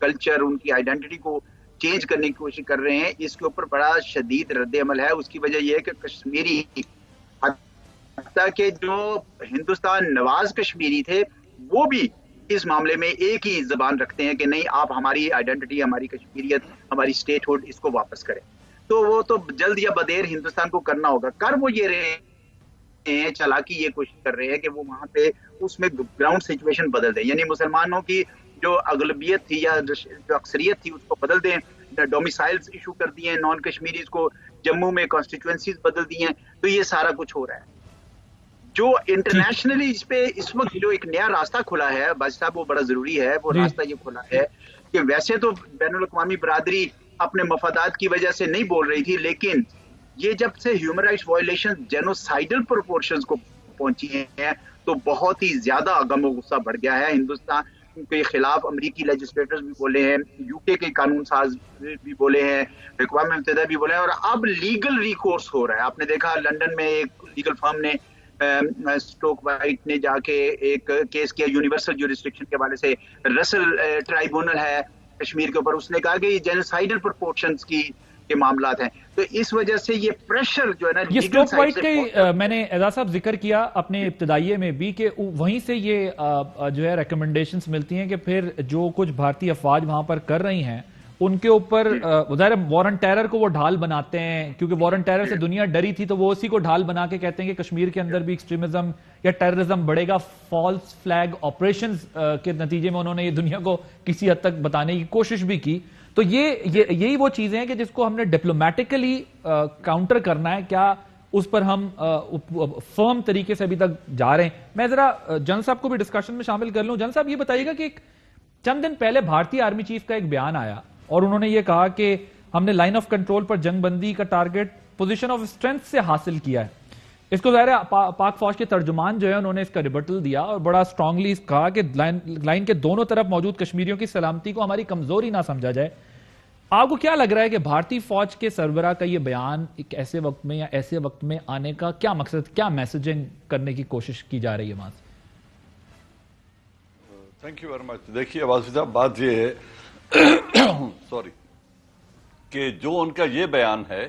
Culture, ان کی identity کو change کرنے کی کوشش کر رہے ہیں. اس کے اوپر بڑا شدید رد عمل ہے. اس کی وجہ یہ ہے کہ کشمیری، حتیٰ کہ جو ہندوستان نواز کشمیری تھے، وہ بھی اس معاملے میں ایک ہی زبان رکھتے ہیں کہ نہیں، آپ ہماری آئیڈینٹی، ہماری کشمیریت، ہماری اسٹیٹ ہوڈ، اس کو واپس کریں. تو وہ تو جلد یا بدیر ہندوستان کو کرنا ہوگا. کر وہ یہ رہے ہیں، چالاکی یہ کوشش کر رہے ہیں کہ وہ وہاں پہ اس میں گراؤنڈ سچویشن بدل دیں، یعنی مسلمانوں کی جو اغلبیت تھی یا جو اکثریت تھی اس کو بدل دیں. ڈومیسائلز ایشو کر دیے ہیں نان کشمیریز کو، جموں میں کانسٹیٹوئنسیز بدل دی ہیں. تو یہ سارا کچھ ہو رہا ہے. جو انٹرنیشنلی اس پہ اس وقت جو ایک نیا راستہ کھلا ہے باجی صاحب، وہ بڑا ضروری ہے. وہ راستہ یہ کھلا ہے کہ ویسے تو بین الاقوامی برادری اپنے مفادات کی وجہ سے نہیں بول رہی تھی، لیکن یہ جب سے ہیومن رائٹس وائلیشن جینوسائیڈل پروپورشنز کو پہنچی ہیں تو بہت ہی زیادہ غم و غصہ بڑھ گیا ہے. ہندوستان کے خلاف امریکی لیجسلیٹرز بھی بولے ہیں، یو کے قانون ساز بھی بولے ہیں، اقوام متحدہ بھی بولے ہیں، اور اب لیگل ریکورس ہو رہا ہے. آپ نے دیکھا لنڈن میں ایک لیگل فرم نے، اسٹوک وائٹ نے جا کے ایک کیس کیا یونیورسل جوریسڈکشن کے حوالے سے. رسل ٹرائبونل ہے کشمیر کے اوپر، اس نے کہا کہ یہ جینوسائیڈل پرپورشنز کی کے معاملات ہیں. تو اس وجہ سے یہ پریشر جو ہے نا، یہ اسٹوک وائٹ کا میں نے اعزاز صاحب ذکر کیا اپنے ابتدائیے میں بھی کہ وہیں سے یہ جو ہے ریکمنڈیشنز ملتی ہیں کہ پھر جو کچھ بھارتی افواج وہاں پر کر رہی ہیں ان کے اوپر ظاہر وارن ٹیرر کو وہ ڈھال بناتے ہیں، کیونکہ وارن ٹیرر سے دنیا ڈری تھی تو وہ اسی کو ڈھال بنا کے کہتے ہیں کہ کشمیر کے اندر بھی ایکسٹریمزم یا ٹیررزم بڑھے گا. فالس فلیگ آپریشنز کے نتیجے میں انہوں نے یہ دنیا کو کسی حد تک بتانے کی کوشش بھی کی. تو یہی وہ چیزیں ہیں کہ جس کو ہم نے ڈپلومیٹکلی کاؤنٹر کرنا ہے. کیا اس پر ہم فرم طریقے سے ابھی تک جا رہے ہیں؟ میں ذرا جن صاحب کو بھی ڈسکشن میں شامل کر لوں. جن صاحب یہ بتائیے گا کہ چند دن پہلے بھارتی آرمی چیف کا ایک بیان آیا اور انہوں نے یہ کہا کہ ہم نے لائن آف کنٹرول پر جنگ بندی کا ٹارگٹ پوزیشن آف اسٹرینتھ سے حاصل کیا ہے. اس کو ظاہر پاک فوج کے ترجمان جو ہے انہوں نے اس کا ریبٹل دیا اور بڑا اسٹرانگلی کہا کہ لائن کے دونوں طرف موجود کشمیریوں کی سلامتی کو ہماری کمزوری نہ سمجھا جائے. آپ کو کیا لگ رہا ہے کہ بھارتی فوج کے سربراہ کا یہ بیان ایک ایسے وقت میں یا ایسے وقت میں آنے کا کیا مقصد، کیا میسجنگ کرنے کی کوشش کی جا رہی ہے وہاں سے؟ Thank you very much. دیکھیے واضح صاحب، بات یہ ہے سوری کہ جو ان کا یہ بیان ہے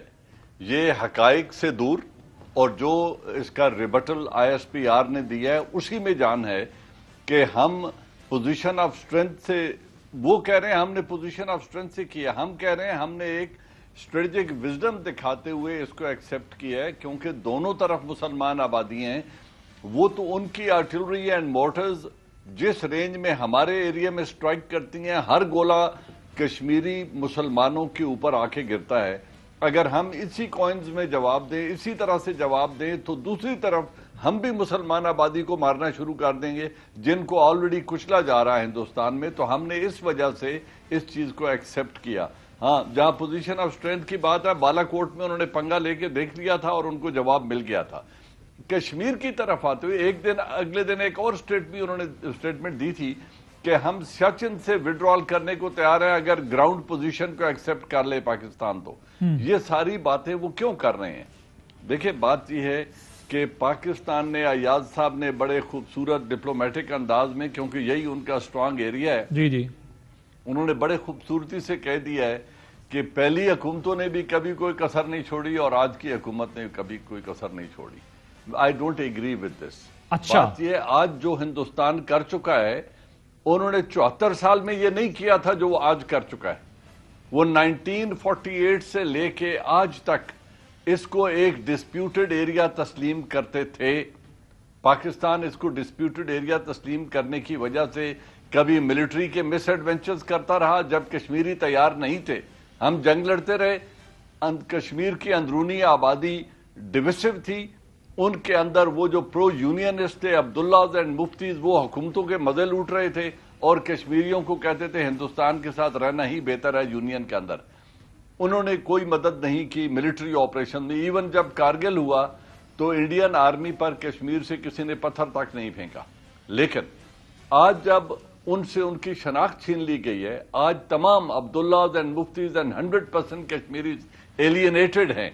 یہ حقائق سے دور، اور جو اس کا rebuttal I S P R نے دیا ہے اسی میں جان ہے کہ ہم پوزیشن آف اسٹرینتھ سے، وہ کہہ رہے ہیں ہم نے پوزیشن آف اسٹرینتھ سے کیا، ہم کہہ رہے ہیں ہم نے ایک اسٹریٹجک وزڈم دکھاتے ہوئے اس کو ایکسیپٹ کیا ہے، کیونکہ دونوں طرف مسلمان آبادی ہیں. وہ تو ان کی آرٹلری اینڈ مورٹرز جس رینج میں ہمارے ایریا میں سٹرائک کرتی ہیں، ہر گولہ کشمیری مسلمانوں کے اوپر آ کے گرتا ہے. اگر ہم اسی کوائنز میں جواب دیں، اسی طرح سے جواب دیں، تو دوسری طرف ہم بھی مسلمان آبادی کو مارنا شروع کر دیں گے جن کو آلریڈی کچلا جا رہا ہے ہندوستان میں. تو ہم نے اس وجہ سے اس چیز کو ایکسیپٹ کیا. ہاں، جہاں پوزیشن آف اسٹرینتھ کی بات ہے، بالا کوٹ میں انہوں نے پنگا لے کے دیکھ لیا تھا اور ان کو جواب مل گیا تھا. کشمیر کی طرف آتے ہوئے اگلے دن ایک اور انہوں نے اسٹیٹمنٹ دی تھی کہ ہم سچن سے وڈرال کرنے کو تیار ہیں اگر گراؤنڈ پوزیشن کو ایکسیپٹ کر لے پاکستان. تو یہ ساری باتیں وہ کیوں کر رہے ہیں؟ دیکھیں، بات یہ ہے کہ پاکستان نے، ایاز صاحب نے بڑے خوبصورت ڈپلومیٹک انداز میں، کیونکہ یہی ان کا سٹرانگ ایریا ہے، جی انہوں نے بڑے خوبصورتی سے کہہ دیا ہے کہ پہلی حکومتوں نے بھی کبھی کوئی کسر نہیں چھوڑی اور آج کی حکومت نے کبھی کوئی کسر نہیں چھوڑی. I don't agree with this. اچھا، بات یہ آج جو ہندوستان کر چکا ہے، انہوں نے 74 سال میں یہ نہیں کیا تھا جو وہ آج کر چکا ہے. وہ 1948 سے لے کے آج تک اس کو ایک ڈسپیوٹڈ ایریا تسلیم کرتے تھے. پاکستان اس کو ڈسپیوٹڈ ایریا تسلیم کرنے کی وجہ سے کبھی ملٹری کے مس ایڈونچرز کرتا رہا جب کشمیری تیار نہیں تھے. ہم جنگ لڑتے رہے. کشمیر کی اندرونی آبادی ڈویسو تھی، ان کے اندر وہ جو پرو یونینسٹ تھے، عبداللہ اینڈ مفتیز، وہ حکومتوں کے مزے لوٹ رہے تھے اور کشمیریوں کو کہتے تھے ہندوستان کے ساتھ رہنا ہی بہتر ہے یونین کے اندر. انہوں نے کوئی مدد نہیں کی ملٹری آپریشن میں. ایون جب کارگل ہوا تو انڈین آرمی پر کشمیر سے کسی نے پتھر تک نہیں پھینکا. لیکن آج جب ان سے ان کی شناخت چھین لی گئی ہے، آج تمام عبداللہ اینڈ مفتیز اینڈ 100% کشمیری ایلینیٹڈ ہیں.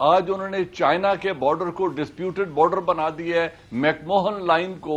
آج انہوں نے چائنا کے بارڈر کو ڈسپیوٹڈ بارڈر بنا دیا ہے. میک موہن لائن کو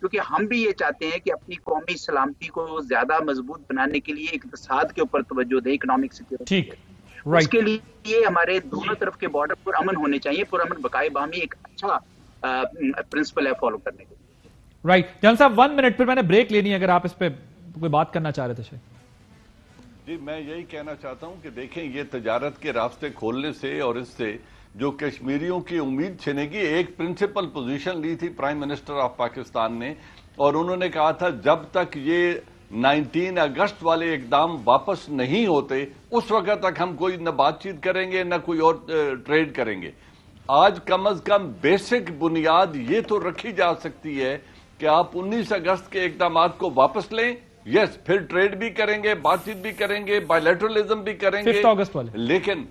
کیونکہ ہم بھی یہ چاہتے ہیں کہ اپنی قومی سلامتی کو زیادہ مضبوط بنانے کے لیے اقتصاد کے اوپر توجہ دیں، اکنامک سیکورٹی ٹھیک، اس کے رائٹ لیے ہمارے دونوں طرف کے بارڈر پر امن ہونے چاہیے. پرامن بقائے باہمی ایک اچھا پرنسپل ہے فالو کرنے کے لیے. رائٹ. جنرل صاحب 1 منٹ، پھر میں نے بریک لینی ہے، اگر آپ اس پہ کوئی بات کرنا چاہ رہے تھے شاید. جی میں یہی کہنا چاہتا ہوں کہ دیکھیں یہ تجارت کے راستے کھولنے سے اور اس سے جو کشمیریوں کی امید چھنے کی ایک پرنسپل پوزیشن لی تھی پرائم منسٹر آف پاکستان نے، اور انہوں نے کہا تھا جب تک یہ 19 اگست والے اقدام واپس نہیں ہوتے اس وقت تک ہم کوئی نہ بات چیت کریں گے نہ کوئی اور ٹریڈ کریں گے. آج کم از کم بیسک بنیاد یہ تو رکھی جا سکتی ہے کہ آپ 19 اگست کے اقدامات کو واپس لیں. یس پھر ٹریڈ بھی کریں گے، بات چیت بھی کریں گے، بائیلیٹرلزم بھی کریں گے، 5 اگست والے. لیکن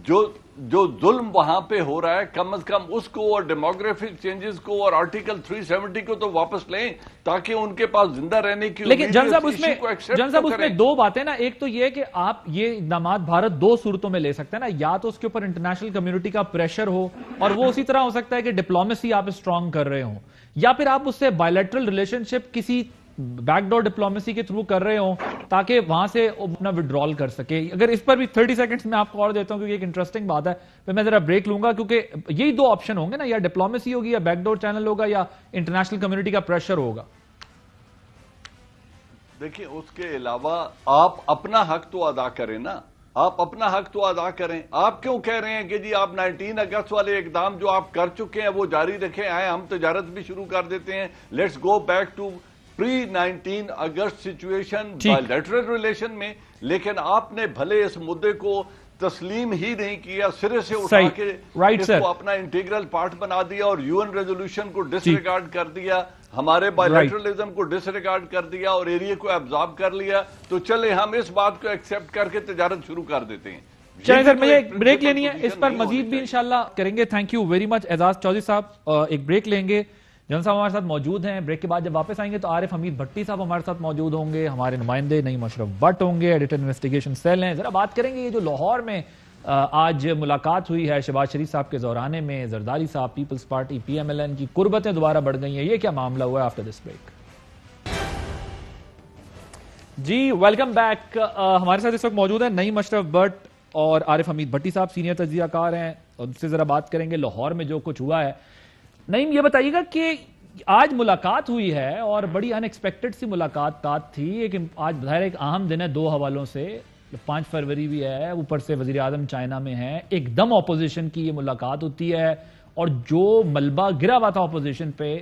جو ظلم وہاں پہ ہو رہا ہے کم از کم اس کو اور ڈیموگرافک چینجز کو اور آرٹیکل 370 کو تو واپس لیں تاکہ ان کے پاس زندہ رہنے کی لیکن جن صاحب امید اس میں دو باتیں نا، ایک تو یہ کہ آپ یہ اقدامات بھارت دو صورتوں میں لے سکتے ہیں نا، یا تو اس کے اوپر انٹرنیشنل کمیونٹی کا پریشر ہو اور وہ اسی طرح ہو سکتا ہے کہ ڈپلومیسی آپ اسٹرانگ کر رہے ہوں، یا پھر آپ اس سے بائیلیٹرل ریلیشن شپ کسی بیک ڈور ڈپلومیسی کے تھرو کر رہے ہوں تاکہ وہاں سے اپنا وڈرال کر سکے. اگر اس پر بھی 30 سیکنڈز میں آپ کو اور دیتا ہوں کیونکہ ایک انٹرسٹنگ بات ہے، پھر میں ذرا بریک لوں گا کیونکہ یہی دو آپشن ہوں گے نا، یا ڈپلومیسی ہوگی یا بیک ڈور چینل ہوگا یا انٹرنیشنل کمیونٹی کا پریشر ہوگا. دیکھیں اس کے علاوہ آپ اپنا حق تو ادا کریں نا، آپ اپنا حق تو ادا کریں. آپ کیوں کہہ رہے ہیں کہ جی آپ 19 اگست والے اقدام جو آپ کر چکے ہیں وہ جاری رکھیں، آئیں ہم تجارت بھی شروع کر دیتے ہیں، let's go back to pre 19 August situation bilateral relation میں. لیکن آپ نے بھلے اس مدے کو تسلیم ہی نہیں کیا، سرے سے اٹھا کے اس کو اپنا انٹیگرل پارٹ بنا دیا اور UN ریزولوشن کو ڈس ریگارڈ کر دیا، ہمارے بائیلیٹرلزم کو ڈس ریگارڈ کر دیا اور ایریا کو ایبزارب کر لیا. تو چلے ہم اس بات کو ایکسپٹ کر کے تجارت شروع کر دیتے ہیں. چلیں سر مجھے ایک بریک لینی ہے، اس پر مزید بھی انشاءاللہ کریں گے. تھینک یو ویری مچ اعزاز چودھری صاحب. ایک بریک لیں گے، جنرل صاحب ہمارے ساتھ موجود ہیں. بریک کے بعد جب واپس آئیں گے تو عارف حمید بھٹی صاحب ہمارے ساتھ موجود ہوں گے، ہمارے نمائندے نعیم اشرف بٹ ہوں گے، ایڈیٹر انویسٹیگیشن سیل ہیں. ذرا بات کریں گے یہ جو لاہور میں آج ملاقات ہوئی ہے شہباز شریف صاحب کے زورانے میں، زرداری صاحب پیپلز پارٹی PMLN کی قربتیں دوبارہ بڑھ گئی ہیں، یہ کیا معاملہ ہوا ہے؟ After this break. جی ویلکم بیک. ہمارے ساتھ اس وقت موجود ہیں نعیم اشرف بٹ اور عارف حمید بھٹی صاحب، سینئر تجزیہ کار ہیں، اور ان سے ذرا بات کریں گے لاہور میں جو کچھ ہوا ہے. نعیم یہ بتائیے گا کہ آج ملاقات ہوئی ہے اور بڑی ان ایکسپیکٹڈ سی ملاقات تھی، ایک آج ظاہر ایک اہم دن ہے دو حوالوں سے، 5 فروری بھی ہے، اوپر سے وزیر اعظم چائنا میں ہیں، ایک دم اپوزیشن کی یہ ملاقات ہوتی ہے، اور جو ملبہ گرا ہوا تھا اپوزیشن پہ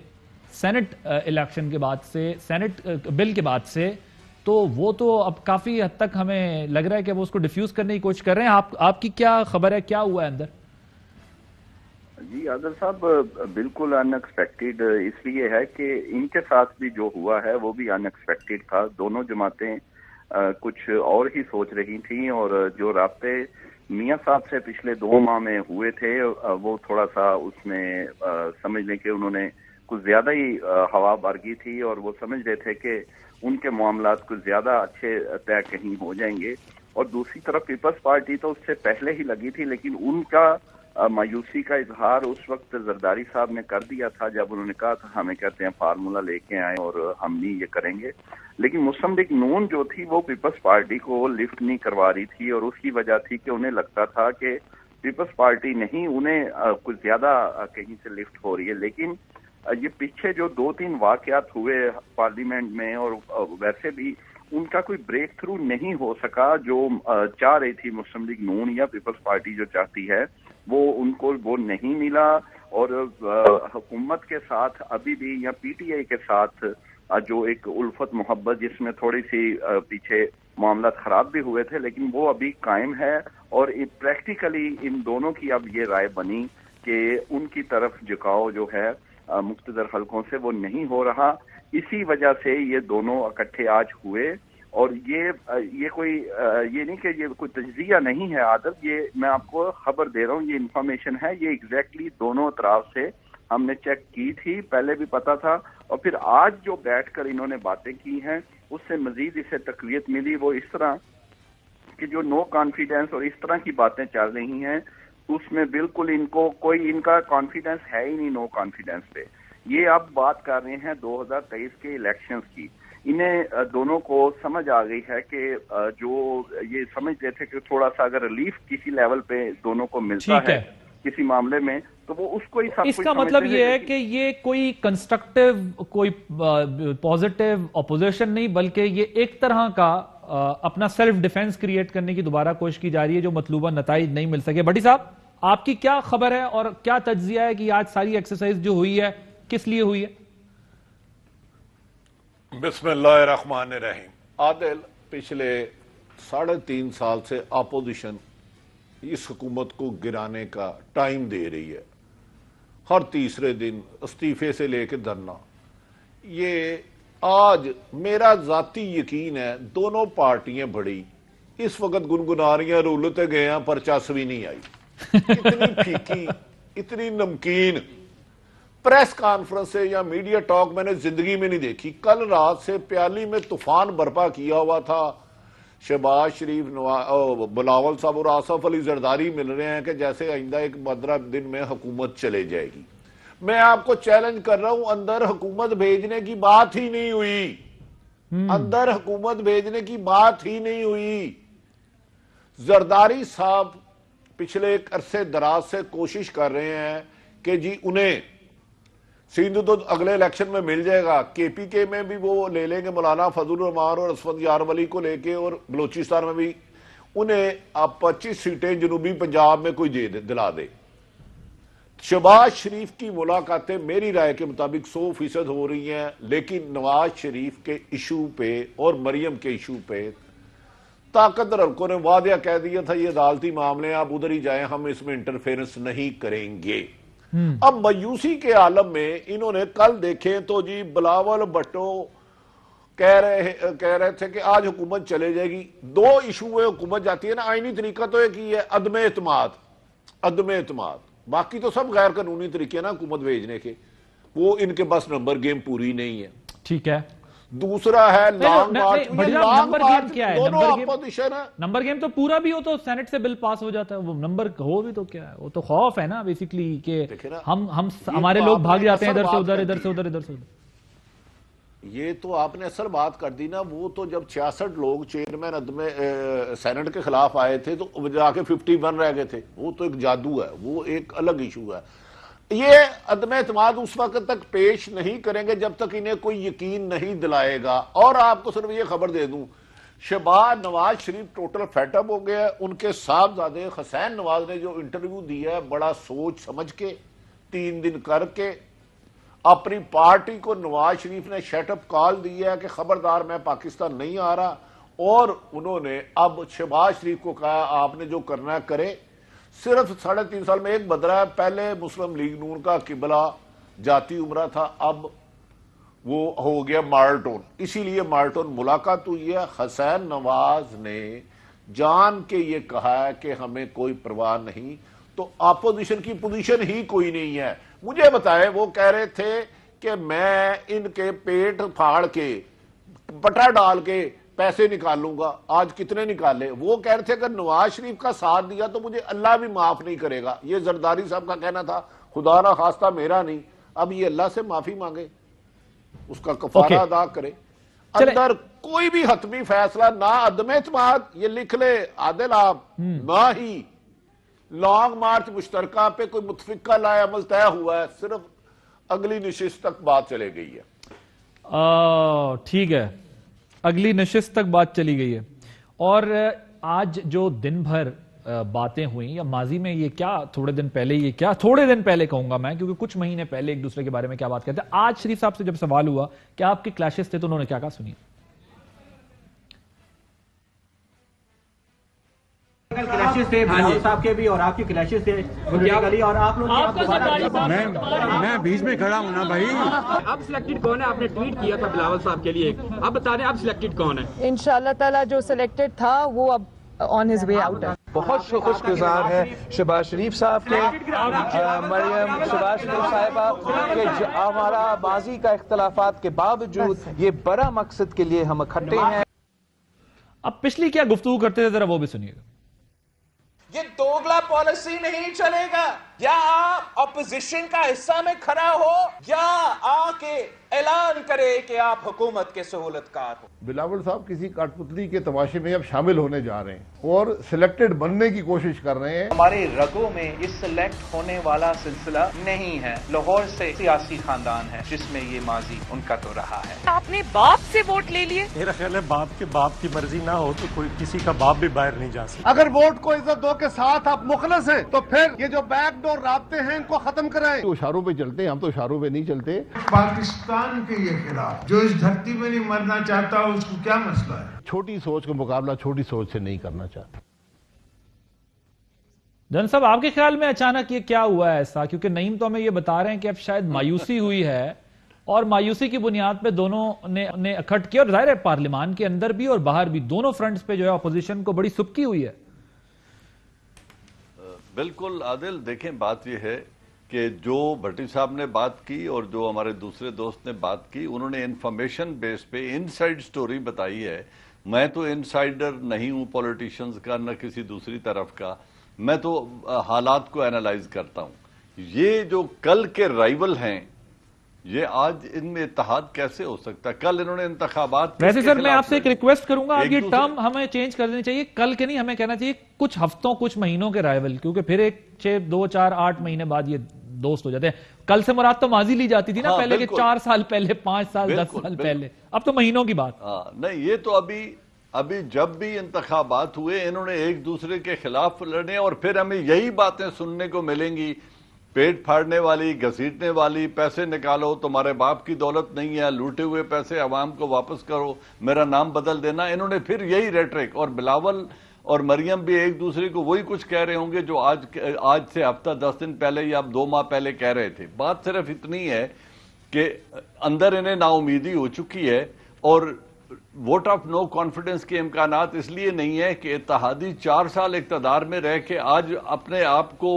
سینٹ الیکشن کے بعد سے، سینٹ بل کے بعد سے، تو وہ تو اب کافی حد تک ہمیں لگ رہا ہے کہ وہ اس کو ڈیفیوز کرنے کی کوشش کر رہے ہیں. آپ کی کیا خبر ہے، کیا ہوا ہے اندر؟ جی عادل صاحب بالکل ان ایکسپیکٹڈ اس لیے ہے کہ ان کے ساتھ بھی جو ہوا ہے وہ بھی ان ایکسپیکٹڈ تھا. دونوں جماعتیں کچھ اور ہی سوچ رہی تھیں، اور جو رابطے میاں صاحب سے پچھلے 2 ماہ میں ہوئے تھے وہ تھوڑا سا اس میں سمجھ لیں کہ انہوں نے کچھ زیادہ ہی ہوا بھرگی تھی، اور وہ سمجھ رہے تھے کہ ان کے معاملات کچھ زیادہ اچھے طے کہیں ہو جائیں گے. اور دوسری طرف پیپلز پارٹی تو اس سے پہلے ہی لگی تھی، لیکن ان کا مایوسی کا اظہار اس وقت زرداری صاحب نے کر دیا تھا جب انہوں نے کہا تھا ہمیں کہتے ہیں فارمولا لے کے آئیں اور ہم نہیں یہ کریں گے. لیکن مسلم لیگ نون جو تھی وہ پیپلز پارٹی کو لفٹ نہیں کروا رہی تھی، اور اس کی وجہ تھی کہ انہیں لگتا تھا کہ پیپلز پارٹی نہیں، انہیں کچھ زیادہ کہیں سے لفٹ ہو رہی ہے. لیکن یہ پیچھے جو 2-3 واقعات ہوئے پارلیمنٹ میں، اور ویسے بھی ان کا کوئی بریک تھرو نہیں ہو سکا جو چاہ رہی تھی مسلم لیگ نون یا پیپلز پارٹی جو چاہتی ہے، وہ ان کو وہ نہیں ملا. اور حکومت کے ساتھ ابھی بھی یا PTI کے ساتھ جو ایک الفت محبت جس میں تھوڑی سی پیچھے معاملات خراب بھی ہوئے تھے لیکن وہ ابھی قائم ہے. اور پریکٹیکلی ان دونوں کی اب یہ رائے بنی کہ ان کی طرف جھکاؤ جو ہے مقتدر حلقوں سے وہ نہیں ہو رہا. اسی وجہ سے یہ دونوں اکٹھے آج ہوئے. اور یہ کوئی یہ نہیں کہ یہ کوئی تجزیہ نہیں ہے عادل، یہ میں آپ کو خبر دے رہا ہوں، یہ انفارمیشن ہے، یہ ایگزیکٹلی دونوں اطراف سے ہم نے چیک کی تھی، پہلے بھی پتا تھا، اور پھر آج جو بیٹھ کر انہوں نے باتیں کی ہیں اس سے مزید اسے تقویت ملی. وہ اس طرح کہ جو نو کانفیڈنس اور اس طرح کی باتیں چل رہی ہیں اس میں بالکل ان کو کوئی ان کا کانفیڈنس ہے ہی نہیں نو کانفیڈنس پہ. یہ اب بات کر رہے ہیں 2023 کے الیکشنز کی. انہیں دونوں کو سمجھ آ گئی ہے کہ جو یہ سمجھتے تھے کہ تھوڑا سا اگر ریلیف کسی لیول پہ دونوں کو ملتا ہے کسی معاملے میں تو وہ اس کو ہی سب اس کا مطلب یہ ہے کہ یہ کوئی کنسٹرکٹیو کوئی پازیٹیو اپوزیشن نہیں بلکہ یہ ایک طرح کا اپنا سیلف ڈیفense کریٹ کرنے کی دوبارہ کوشش کی جا رہی ہے جو مطلوبہ نتائج نہیں مل سکے. بھٹی صاحب آپ کی کیا خبر ہے اور کیا تجزیہ ہے کہ آج ساری ایکسرسائز جو ہوئی ہے کس لیے ہوئی ہے؟ بسم اللہ الرحمن الرحیم. عادل پچھلے 3.5 سال سے اپوزیشن اس حکومت کو گرانے کا ٹائم دے رہی ہے. ہر تیسرے دن استعفے سے لے کے دھرنا. یہ آج میرا ذاتی یقین ہے دونوں پارٹیاں بڑی اس وقت گنگنا رہی ہیں رولتے گئے ہیں پر چسوی نہیں آئی. اتنی پھیکی اتنی نمکین پریس کانفرنس سے یا میڈیا ٹاک میں نے زندگی میں نہیں دیکھی. کل رات سے پیالی میں طوفان برپا کیا ہوا تھا. شہباز شریف بلاول صاحب اور آصف علی زرداری مل رہے ہیں کہ جیسے آئندہ ایک 15 دن میں حکومت چلے جائے گی. میں آپ کو چیلنج کر رہا ہوں اندر حکومت بھیجنے کی بات ہی نہیں ہوئی. اندر حکومت بھیجنے کی بات ہی نہیں ہوئی. زرداری صاحب پچھلے ایک عرصے دراز سے کوشش کر رہے ہیں کہ جی انہیں سندھ تو اگلے الیکشن میں مل جائے گا. کے پی کے میں بھی وہ لے لیں گے مولانا فضل الرحمان اور اسود یار ولی کو لے کے اور بلوچستان میں بھی انہیں آپ 25 سیٹیں جنوبی پنجاب میں کوئی دلا دے. شہباز شریف کی ملاقاتیں میری رائے کے مطابق 100% ہو رہی ہیں لیکن نواز شریف کے ایشو پہ اور مریم کے ایشو پہ طاقتور حلقوں نے واضح کہہ دیا تھا یہ عدالتی معاملے آپ ادھر ہی جائیں ہم اس میں انٹرفیرنس نہیں کریں گے. اب مایوسی کے عالم میں انہوں نے کل دیکھیں تو جی بلاول بھٹو کہہ رہے تھے کہ آج حکومت چلے جائے گی. 2 ایشو میں حکومت جاتی ہے نا. آئینی طریقہ تو ایک ہی ہے عدم اعتماد. باقی تو سب غیر قانونی طریقے نا حکومت بھیجنے کے. وہ ان کے بس نمبر گیم پوری نہیں ہے. ٹھیک ہے. دوسرا ہے لانگ مارچ. نمبر گیم کیا ہے؟ نمبر گیم تو پورا بھی ہو تو سینٹ سے بل پاس ہو جاتا ہے. وہ نمبر ہو بھی تو کیا ہے وہ تو خوف ہے نا بیسیکلی کہ ہمارے لوگ بھاگ جاتے ہیں ادھر سے ادھر ادھر سے ادھر ادھر سے ادھر. یہ تو آپ نے اصل بات کر دی نا. وہ تو جب 66 لوگ چیئرمین سینٹ کے خلاف آئے تھے تو جا کے 51 رہ گئے تھے. وہ تو ایک جادو ہے. وہ ایک الگ ایشو ہے. یہ عدم اعتماد اس وقت تک پیش نہیں کریں گے جب تک انہیں کوئی یقین نہیں دلائے گا. اور آپ کو صرف یہ خبر دے دوں شہباز نواز شریف ٹوٹل فیٹ اپ ہو گیا. ان کے صاحبزادے حسین نواز نے جو انٹرویو دیا ہے بڑا سوچ سمجھ کے 3 دن کر کے اپنی پارٹی کو نواز شریف نے شٹ اپ کال دیا ہے کہ خبردار میں پاکستان نہیں آ رہا. اور انہوں نے اب شہباز شریف کو کہا آپ نے جو کرنا ہے کرے. صرف 3.5 سال میں ایک بدلا ہے. پہلے مسلم لیگ نون کا قبلہ جاتی عمرہ تھا اب وہ ہو گیا مارٹون. اسی لیے مارٹون ملاقات ہوئی ہے. حسین نواز نے جان کے یہ کہا ہے کہ ہمیں کوئی پرواہ نہیں. تو اپوزیشن کی پوزیشن ہی کوئی نہیں ہے. مجھے بتائے وہ کہہ رہے تھے کہ میں ان کے پیٹ پھاڑ کے پٹا ڈال کے پیسے نکالوں گا. آج کتنے نکالے؟ وہ کہہ رہے تھے اگر نواز شریف کا ساتھ دیا تو مجھے اللہ بھی معاف نہیں کرے گا. یہ زرداری صاحب کا کہنا تھا. خدا نہ خواستہ میرا نہیں. اب یہ اللہ سے معافی مانگے اس کا کفارہ ادا کرے. اندر کوئی بھی حتمی فیصلہ نہ عدم اعتماد یہ لکھ لے عادل آپ نہ ہی لانگ مارچ مشترکہ پہ کوئی متفقہ لائے عمل طے ہوا ہے. صرف اگلی نشست تک بات چلے گئی ہے. ٹھیک ہے اگلی نشست تک بات چلی گئی ہے. اور آج جو دن بھر باتیں ہوئیں یا ماضی میں یہ کیا تھوڑے دن پہلے کہوں گا میں کیونکہ کچھ مہینے پہلے ایک دوسرے کے بارے میں کیا بات کرتے ہیں. آج شریف صاحب سے جب سوال ہوا کہ آپ کے کلیشز تھے تو انہوں نے کیا کہا سنیے. کلیشز تھے بلاول صاحب کے بھی اور آپ کے کلیشز تھے اور آپ لوگ میں بیچ میں کھڑا ہوں نا بھائی. اب سلیکٹڈ کون ہے؟ آپ نے ٹویٹ کیا تھا بلاول صاحب کے لیے. اب بتا دیں اب سلیکٹڈ کون ہے؟ انشاءاللہ تعالی جو سلیکٹڈ تھا وہ اب آن ہز وے آؤٹ ہے. بہت خوش گزار ہے شہباز شریف صاحب کے مریم شہباز شریف صاحبہ کہ ہمارا ماضی کا اختلافات کے باوجود یہ بڑا مقصد کے لیے ہم اکٹھے ہیں. اب پچھلی کیا گفتگو کرتے تھے ذرا وہ بھی سنیے گا. یہ دوگلا پالیسی نہیں چلے گا. یا آپ اپوزیشن کا حصہ میں کھڑا ہو یا آ کے اعلان کرے کہ آپ حکومت کے سہولت کار ہو. بلاول صاحب کسی کاٹ پتلی کے تماشے میں اب شامل ہونے جا رہے ہیں اور سلیکٹڈ بننے کی کوشش کر رہے ہیں. ہمارے رگوں میں اس سلیکٹ ہونے والا سلسلہ نہیں ہے. لاہور سے سیاسی خاندان ہے جس میں یہ ماضی ان کا تو رہا ہے. آپ نے باپ سے ووٹ لے لیے. میرا خیال ہے باپ کے باپ کی مرضی نہ ہو تو کوئی کسی کا باپ بھی باہر نہیں جا سکتا. اگر ووٹ کو عزت دو کے ساتھ آپ مخلص ہیں تو پھر یہ جو بیک ڈور رابطے ہیں ان کو ختم کرائیں. اشاروں پہ چلتے ہیں، ہم تو اشاروں پہ نہیں چلتے. پاکستان کے یہ خلاف جو اس دھرتی میں نہیں مرنا چاہتا اس کو کیا مسئلہ ہے؟ چھوٹی سوچ کا مقابلہ چھوٹی سوچ سے نہیں کرنا چاہتے. جن صاحب آپ کے خیال میں اچانک یہ کیا ہوا ہے ایسا؟ کیونکہ نعیم تو ہمیں یہ بتا رہے ہیں کہ اب شاید مایوسی ہوئی ہے اور مایوسی کی بنیاد پہ دونوں نے اکٹھ کیا، اور ظاہر ہے پارلیمان کے اندر بھی اور باہر بھی دونوں فرنٹس پہ جو ہے اپوزیشن کو بڑی سبکی ہوئی ہے. بالکل عادل، دیکھیں بات یہ ہے کہ جو بھٹی صاحب نے بات کی اور جو ہمارے دوسرے دوست نے بات کی، انہوں نے انفارمیشن بیس پہ انسائیڈ سٹوری بتائی ہے. میں تو انسائیڈر نہیں ہوں پولیٹیشنز کا، نہ کسی دوسری طرف کا. میں تو حالات کو اینالائز کرتا ہوں. یہ جو کل کے رائیول ہیں، یہ آج ان میں اتحاد کیسے ہو سکتا ہے؟ کل انہوں نے انتخابات، ویسے سر میں آپ سے ایک ریکویسٹ کروں گا، اب یہ ٹرم ہمیں چینج کر دینی چاہیے. کل کے نہیں، ہمیں کہنا چاہیے کچھ ہفتوں کچھ مہینوں کے رائیول، کیونکہ پھر ایک 2 4 8 مہینے بعد یہ دوست ہو جاتے ہیں. کل سے مراد تو ماضی لی جاتی تھی نا پہلے، کہ 4 سال پہلے، 5 سال 10 سال پہلے. اب تو مہینوں کی بات. نہیں، یہ تو ابھی جب بھی انتخابات ہوئے انہوں نے ایک دوسرے کے خلاف لڑنے، اور پھر ہمیں یہی باتیں سننے کو ملیں گی، پیٹ پھاڑنے والی، گھسیٹنے والی، پیسے نکالو، تمہارے باپ کی دولت نہیں ہے، لوٹے ہوئے پیسے عوام کو واپس کرو، میرا نام بدل دینا. انہوں نے پھر یہی ریٹرک، اور بلاول اور مریم بھی ایک دوسرے کو وہی کچھ کہہ رہے ہوں گے جو آج سے ہفتہ 10 دن پہلے یا 2 ماہ پہلے کہہ رہے تھے. بات صرف اتنی ہے کہ اندر انہیں نا امیدی ہو چکی ہے، اور ووٹ آف نو کانفیڈنس کے امکانات اس لیے نہیں ہے کہ اتحادی 4 سال اقتدار میں رہ کے آج اپنے آپ کو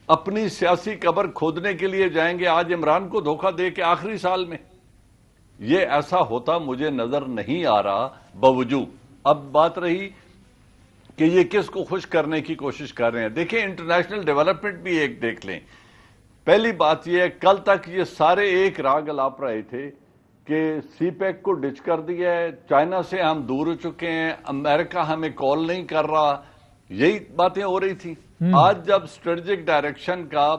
اپنی سیاسی قبر کھودنے کے لیے جائیں گے، آج عمران کو دھوکہ دے کے آخری سال میں. یہ ایسا ہوتا مجھے نظر نہیں آ رہا. باوجود اب بات رہی کہ یہ کس کو خوش کرنے کی کوشش کر رہے ہیں. دیکھیں انٹرنیشنل ڈیولپمنٹ بھی ایک دیکھ لیں. پہلی بات یہ ہے، کل تک یہ سارے ایک راگ الاپ رہے تھے کہ سی پیک کو ڈچ کر دیا ہے، چائنا سے ہم دور ہو چکے ہیں، امریکہ ہمیں کال نہیں کر رہا، یہی باتیں ہو رہی تھی. آج جب اسٹریٹجک ڈائریکشن کا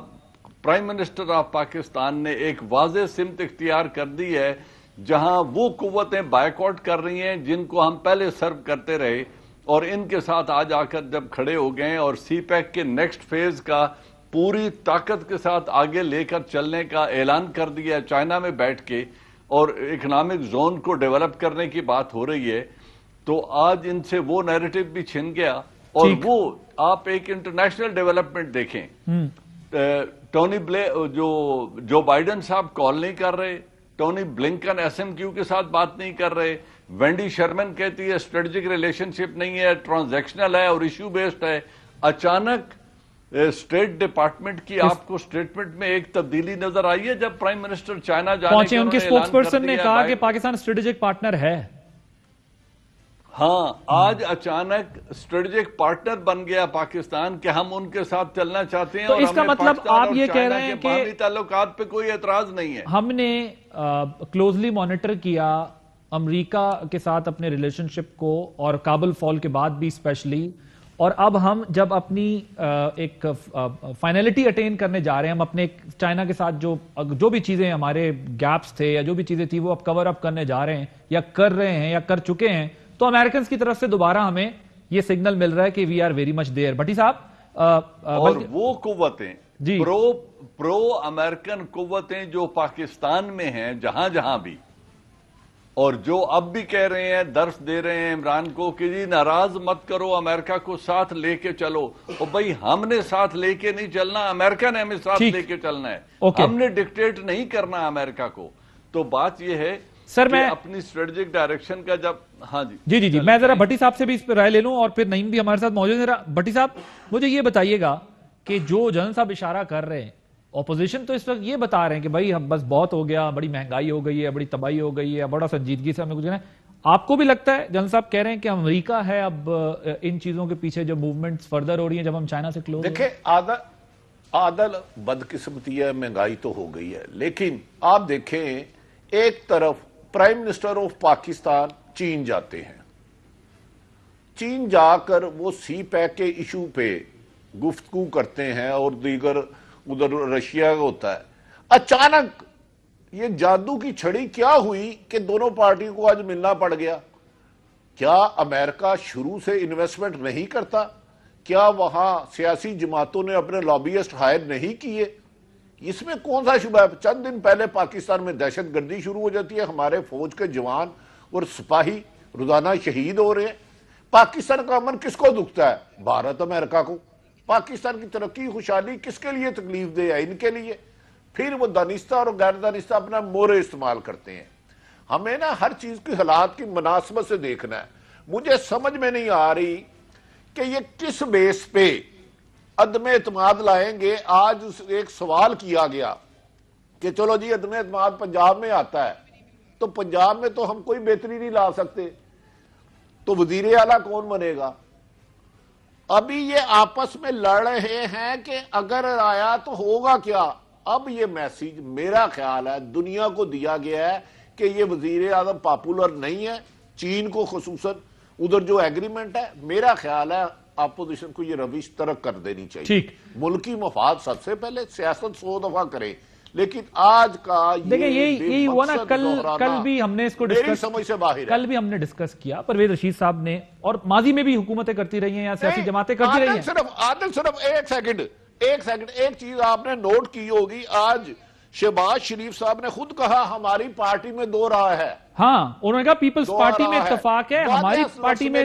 پرائم منسٹر آف پاکستان نے ایک واضح سمت اختیار کر دی ہے، جہاں وہ قوتیں بائیک آؤٹ کر رہی ہیں جن کو ہم پہلے سرو کرتے رہے، اور ان کے ساتھ آج آ کر جب کھڑے ہو گئے اور سی پیک کے نیکسٹ فیز کا پوری طاقت کے ساتھ آگے لے کر چلنے کا اعلان کر دیا چائنا میں بیٹھ کے، اور اکنامک زون کو ڈیولپ کرنے کی بات ہو رہی ہے، تو آج ان سے وہ نیریٹو بھی چھن گیا. اور وہ آپ ایک انٹرنیشنل ڈیولپمنٹ دیکھیں، ٹونی جو بائیڈن صاحب کال نہیں کر رہے، Tony Blinken S M Q کے ساتھ بات نہیں کر رہے، وینڈی شرمن کہتی ہے اسٹریٹجک ریلیشن شپ نہیں ہے، ٹرانزیکشنل ہے اور ایشو بیسڈ ہے. اچانک اسٹیٹ ڈپارٹمنٹ کی آپ کو اسٹیٹمنٹ میں ایک تبدیلی نظر آئی ہے جب پرائم منسٹر چائنا جانے کے ان کے اسپوکس پرسن نے کہا کہ پاکستان اسٹریٹجک پارٹنر ہے. ہاں، آج اچانک اسٹریٹجک پارٹنر بن گیا پاکستان کہ ہم ان کے ساتھ چلنا چاہتے ہیں. تو اس کا مطلب آپ یہ کہہ رہے ہیں کہ باہمی تعلقات پہ کوئی اعتراض نہیں ہے. ہم نے کلوزلی مانیٹر کیا امریکہ کے ساتھ اپنے ریلیشن شپ کو، اور کابل فال کے بعد بھی اسپیشلی، اور اب ہم جب اپنی ایک فائنلٹی اٹین کرنے جا رہے ہیں، ہم اپنے چائنا کے ساتھ جو بھی چیزیں ہمارے گیپس تھے یا جو بھی چیزیں تھی وہ اب کور اپ کرنے جا رہے ہیں یا کر رہے ہیں یا کر چکے ہیں، تو امریکنز کی طرف سے دوبارہ ہمیں یہ سگنل مل رہا ہے کہ we are very much there. Bhatti صاحب، اور وہ قوتیں پرو امریکن قوتیں جو پاکستان میں ہیں جہاں جہاں بھی، اور جو اب بھی کہہ رہے ہیں، درس دے رہے ہیں عمران کو کہ جی ناراض مت کرو، امریکہ کو ساتھ لے کے چلو. اور بھائی ہم نے ساتھ لے کے نہیں چلنا، امریکہ نے ہمیں ساتھ لے کے چلنا ہے. ہم نے ڈکٹیٹ نہیں کرنا امریکہ کو. تو بات یہ ہے سر میں اپنی اسٹریٹجک ڈائریکشن کا جب جی میں ذرا بھٹی صاحب سے بھی اس پہ رائے لے لوں، اور پھر نعیم بھی ہمارے ساتھ موجود ہے. بھٹی صاحب مجھے یہ بتائیے گا کہ جو جنرل صاحب اشارہ کر رہے ہیں، اپوزیشن تو اس وقت یہ بتا رہے ہیں کہ بھائی ہم بس بہت ہو گیا، بڑی مہنگائی ہو گئی ہے، بڑی تباہی ہو گئی ہے، بڑا سنجیدگی سے ہمیں کچھ ہے. آپ کو بھی لگتا ہے جنرل صاحب کہہ رہے ہیں کہ امریکہ ہے اب ان چیزوں کے پیچھے جو موومنٹس فردر ہو رہی ہیں جب ہم چائنا سے کلوز؟ دیکھیں عادل بدقسمتی ہے, مہنگائی تو ہو گئی ہے, لیکن آپ دیکھیں ایک طرف پرائم منسٹر آف پاکستان چین جاتے ہیں, چین جا کر وہ سی پیک کے ایشو پہ گفتگو کرتے ہیں اور دیگر ادھر رشیا کا ہوتا ہے. اچانک یہ جادو کی چھڑی کیا ہوئی کہ دونوں پارٹیوں کو آج ملنا پڑ گیا؟ کیا امریکہ شروع سے انویسٹمنٹ نہیں کرتا؟ کیا وہاں سیاسی جماعتوں نے اپنے لابیسٹ ہائر نہیں کیے؟ اس میں کون سا شبہ ہے؟ چند دن پہلے پاکستان میں دہشت گردی شروع ہو جاتی ہے, ہمارے فوج کے جوان اور سپاہی روزانہ شہید ہو رہے ہیں. پاکستان کا امن کس کو دکھتا ہے؟ بھارت امریکہ کو. پاکستان کی ترقی خوشحالی کس کے لیے تکلیف دہ ہے؟ ان کے لیے. پھر وہ دانستہ اور غیر دانستہ اپنا مورے استعمال کرتے ہیں. ہمیں نا ہر چیز کی حالات کی مناسبت سے دیکھنا ہے. مجھے سمجھ میں نہیں آ رہی کہ یہ کس بیس پہ عدم اعتماد لائیں گے. آج ایک سوال کیا گیا کہ چلو جی عدم اعتماد پنجاب میں آتا ہے, تو پنجاب میں تو ہم کوئی بہتری نہیں لا سکتے, تو وزیر اعلیٰ کون بنے گا؟ ابھی یہ آپس میں لڑ رہے ہیں کہ اگر آیا تو ہوگا کیا. اب یہ میسیج میرا خیال ہے دنیا کو دیا گیا ہے کہ یہ وزیر اعظم پاپولر نہیں ہے, چین کو خصوصاً ادھر جو ایگریمنٹ ہے, میرا خیال ہے اپوزیشن کو یہ روش ترک کر دینی چاہیے. ملکی مفاد سب سے پہلے, سیاست 100 دفعہ کرے, لیکن آج کا دیکھیں یہی ہوا نا. کل بھی ہم نے اس کو کل بھی ہم نے ڈسکس کیا, پرویز رشید صاحب نے, اور ماضی میں بھی حکومتیں کرتی رہی ہیں یا سیاسی جماعتیں کرتی رہی ہیں. عادل صرف ایک سیکنڈ ایک چیز آپ نے نوٹ کی ہوگی, آج شہباز شریف صاحب نے خود کہا ہماری پارٹی میں 2 رائے ہے. ہاں انہوں نے کہا پیپلز پارٹی میں اتفاق ہے, ہماری پارٹی میں,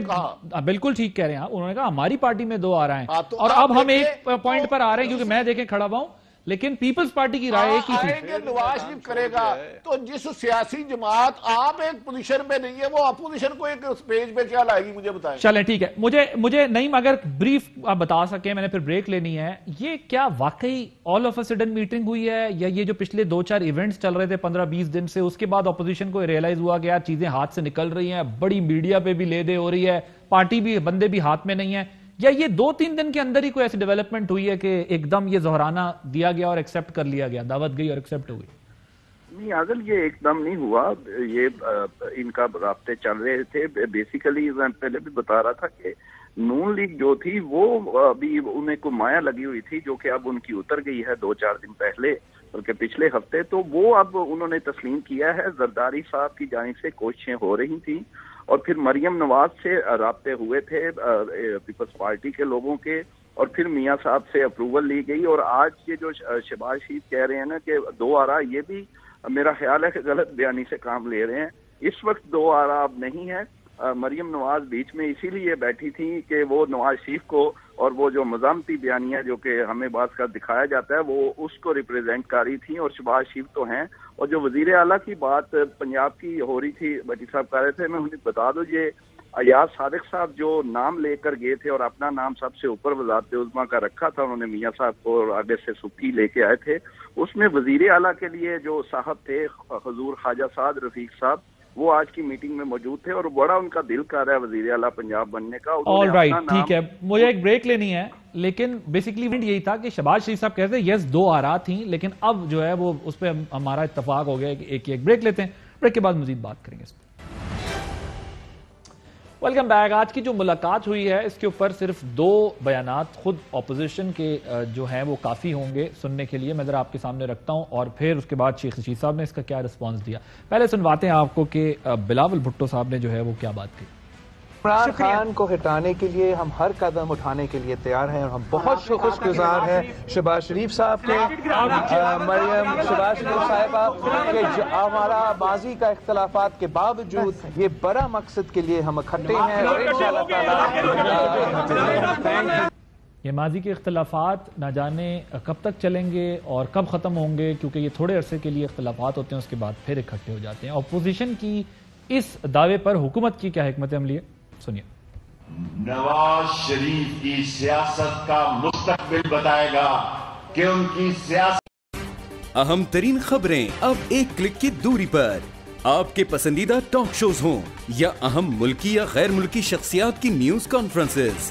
بالکل ٹھیک کہہ رہے ہیں, انہوں نے کہا ہماری پارٹی میں 2 آ رہے ہیں. اور اب ہم ایک پوائنٹ پر آ رہے ہیں کیونکہ میں دیکھیں کھڑا ہوا ہوں, لیکن پیپلز پارٹی کی رائے ایک ہی تھی. نواز شریف کرے گا تو جس سیاسی جماعت آپ ایک پوزیشن پہ نہیں ہے وہ اپوزیشن کو ایک پیج پہ کیا لائے گی مجھے بتائیں. چلیں ٹھیک ہے, مجھے نہیں, اگر بریف آپ بتا سکیں, میں نے پھر بریک لینی ہے. یہ کیا واقعی all of a sudden meeting ہوئی ہے, یا یہ جو پچھلے 2-4 ایونٹس چل رہے تھے 15-20 دن سے, اس کے بعد اپوزیشن کو ریئلائز ہوا گیا چیزیں ہاتھ سے نکل رہی ہیں, بڑی میڈیا پہ بھی لے دے ہو رہی ہے, پارٹی بھی بندے بھی ہاتھ میں نہیں ہیں, یا یہ 2-3 دن کے اندر ہی کوئی ایسی ڈیولپمنٹ ہوئی ہے کہ ایک دم یہ ظہرانہ دیا گیا اور ایکسپٹ کر لیا گیا, دعوت گئی اور ایکسپٹ ہو گئی؟ نہیں عادل, یہ ایک دم نہیں ہوا. یہ ان کا رابطے چل رہے تھے. بیسیکلی میں پہلے بھی بتا رہا تھا کہ نون لیگ جو تھی وہ ابھی انہیں کو مایا لگی ہوئی تھی, جو کہ اب ان کی اتر گئی ہے 2-4 دن پہلے, بلکہ پچھلے ہفتے. تو وہ اب انہوں نے تسلیم کیا ہے. زرداری صاحب کی جانب سے کوششیں ہو رہی تھیں, اور پھر مریم نواز سے رابطے ہوئے تھے پیپلز پارٹی کے لوگوں کے, اور پھر میاں صاحب سے اپروول لی گئی. اور آج یہ جو شہباز شریف کہہ رہے ہیں نا کہ 2 آرا, یہ بھی میرا خیال ہے کہ غلط بیانی سے کام لے رہے ہیں. اس وقت 2 آرا اب نہیں ہے. مریم نواز بیچ میں اسی لیے بیٹھی تھی کہ وہ نواز شریف کو, اور وہ جو مزاحمتی بیانیاں جو کہ ہمیں بعض کا دکھایا جاتا ہے, وہ اس کو ریپریزنٹ کر رہی تھیں. اور شہباز شریف تو ہیں, اور جو وزیر اعلیٰ کی بات پنجاب کی ہو رہی تھی, بٹی صاحب کہہ رہے تھے, میں انہیں بتا دوں, یہ ایاز صادق صاحب جو نام لے کر گئے تھے اور اپنا نام سب سے اوپر وزارت عظمیٰ کا رکھا تھا, انہوں نے میاں صاحب کو اور آگے سے سکی لے کے آئے تھے. اس میں وزیر اعلیٰ کے لیے جو صاحب تھے حضور خواجہ سعد رفیق صاحب, وہ آج کی میٹنگ میں موجود تھے, اور بڑا ان کا دل کر رہا ہے وزیر اعلیٰ پنجاب بننے کا. آل رائٹ, ٹھیک ہے, مجھے ایک بریک لینی ہے, لیکن بیسیکلی یہی تھا کہ شہباز شریف صاحب کہتے ہیں یس 2 آرا تھیں, لیکن اب جو ہے وہ اس پہ ہمارا اتفاق ہو گیا کہ ایک بریک لیتے ہیں, بریک کے بعد مزید بات کریں گے اس پہ. Welcome back. آج کی جو ملاقات ہوئی ہے اس کے اوپر صرف 2 بیانات خود اپوزیشن کے جو ہیں وہ کافی ہوں گے سننے کے لیے. میں ذرا آپ کے سامنے رکھتا ہوں, اور پھر اس کے بعد شیخ رشید صاحب نے اس کا کیا رسپانس دیا. پہلے سنواتے ہیں آپ کو کہ بلاول بھٹو صاحب نے جو ہے وہ کیا بات کی. عمران خان کو ہٹانے کے لیے ہم ہر قدم اٹھانے کے لیے تیار ہیں, اور ہم بہت خوش گزار ہیں شہباز شریف صاحب کے, مریم شہباز شریف صاحبہ کہ ہمارا ماضی کا اختلافات کے باوجود یہ بڑا مقصد کے لیے ہم اکٹھے ہیں, اور انشاءاللہ تعالی یہ ماضی کے اختلافات نہ جانے کب تک چلیں گے اور کب ختم ہوں گے, کیونکہ یہ تھوڑے عرصے کے لیے اختلافات ہوتے ہیں, اس کے بعد پھر اکٹھے ہو جاتے ہیں. اپوزیشن کی اس دعوے پر حکومت کی کیا حکمت عملی ہے, سنیے. نواز شریف کی سیاست کا مستقبل بتائے گا کہ ان کی سیاست. اہم ترین خبریں اب ایک کلک کی دوری پر. آپ کے پسندیدہ ٹاک شوز ہوں یا اہم ملکی یا غیر ملکی شخصیات کی نیوز کانفرنسز,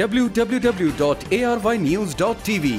www.arYnews.tv।